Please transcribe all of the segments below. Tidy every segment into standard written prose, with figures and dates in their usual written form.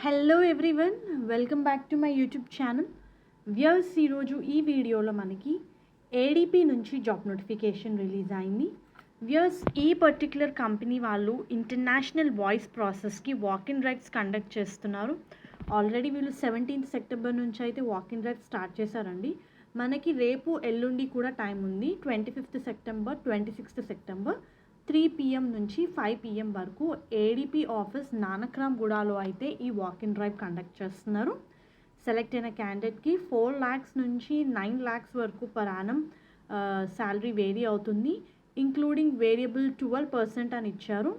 Hello everyone, welcome back to my YouTube channel. Viewers, ఈరోజు ఈ వీడియోలో మనకి ఏడీపీ నుంచి జాబ్ నోటిఫికేషన్ రిలీజ్ అయింది. వ్యూయర్స్, ఈ పర్టిక్యులర్ కంపెనీ వాళ్ళు ఇంటర్నేషనల్ వాయిస్ ప్రాసెస్కి వాక్-ఇన్ డ్రైవ్స్ కండక్ట్ చేస్తున్నారు. ఆల్రెడీ వీళ్ళు 17th సెప్టెంబర్ నుంచి అయితే వాక్-ఇన్ డ్రైవ్ స్టార్ట్ చేశారండి. మనకి రేపు ఎల్లుండి కూడా టైం ఉంది. 25th September, 26th September 3 PM నుంచి 5 PM వరకు ఏడీపీ ఆఫీస్ నానక్రామ్గూడలో అయితే ఈ వాక్-ఇన్ డ్రైవ్ కండక్ట్ చేస్తున్నారు. సెలెక్ట్ అయిన క్యాండిడేట్కి 4 lakhs నుంచి 9 lakhs వరకు పర్ యానం శాలరీ వేరీ అవుతుంది. ఇంక్లూడింగ్ వేరియబుల్ 12% అని ఇచ్చారు.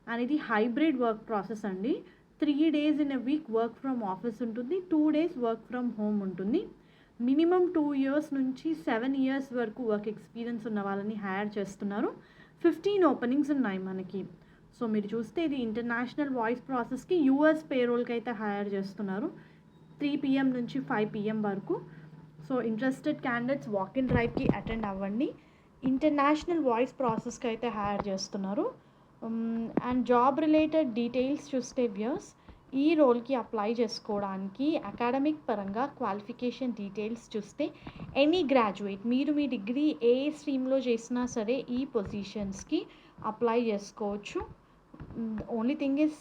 అండ్ ఇది హైబ్రిడ్ వర్క్ ప్రాసెస్ అండి. 3 days in a week work from office ఉంటుంది, 2 days వర్క్ ఫ్రమ్ హోమ్ ఉంటుంది. మినిమం 2 years నుంచి 7 years వరకు వర్క్ ఎక్స్పీరియన్స్ ఉన్న వాళ్ళని హైర్ చేస్తున్నారు. 15 ఓపెనింగ్స్ ఉన్నాయి మనకి. సో మీరు చూస్తే ఇది ఇంటర్నేషనల్ వాయిస్ ప్రాసెస్కి యూఎస్ పేరోల్కి అయితే హైర్ చేస్తున్నారు. 3 PM నుంచి 5 PM వరకు. సో ఇంట్రెస్టెడ్ క్యాండిడేట్స్ వాక్-ఇన్ డ్రైవ్కి అటెండ్ అవ్వండి. ఇంటర్నేషనల్ వాయిస్ ప్రాసెస్కి అయితే హైర్ చేస్తున్నారు. అండ్ జాబ్ రిలేటెడ్ డీటెయిల్స్ చూస్తే వ్యూయర్స్, ఈ రోల్కి అప్లై చేసుకోవడానికి అకాడమిక్ పరంగా క్వాలిఫికేషన్ డీటెయిల్స్ చూస్తే ఎనీ గ్రాడ్యుయేట్, మీరు మీ డిగ్రీ ఏ స్ట్రీమ్లో చేసినా సరే ఈ పొజిషన్స్కి అప్లై చేసుకోవచ్చు. Only thing is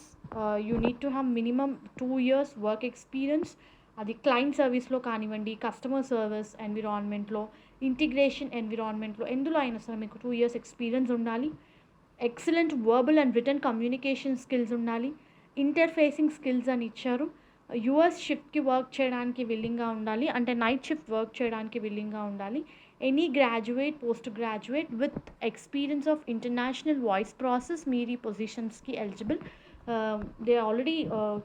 you need to have minimum 2 years work experience. అది క్లయింట్ సర్వీస్లో కానివ్వండి, కస్టమర్ సర్వీస్ ఎన్విరాన్మెంట్లో, ఇంటిగ్రేషన్ ఎన్విరాన్మెంట్లో, ఎందులో అయినా సరే మీకు 2 years ఎక్స్పీరియన్స్ ఉండాలి. Excellent verbal and return communication skills ఉండాలి. ఇంటర్ఫేసింగ్ స్కిల్స్ అని ఇచ్చారు. యూఎస్ షిఫ్ట్కి వర్క్ చేయడానికి విల్లింగ్గా ఉండాలి, అంటే నైట్ షిఫ్ట్ వర్క్ చేయడానికి విల్లింగ్గా ఉండాలి. Any graduate, post graduate with experience of international voice process మీరు ఈ పొజిషన్స్కి ఎలిజిబుల్. దే ఆల్రెడీ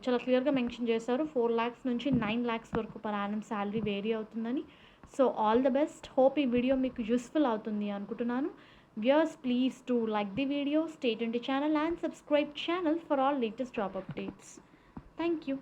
చాలా క్లియర్గా మెన్షన్ చేశారు 4 lakhs నుంచి 9 lakhs వరకు పర్ యానం శాలరీ వేరీ అవుతుందని. So all the best. Hope ఈ వీడియో మీకు యూస్ఫుల్ అవుతుంది అనుకుంటున్నాను. Viewers, please do like the video, stay tuned to channel and subscribe channel for all latest job updates. Thank you.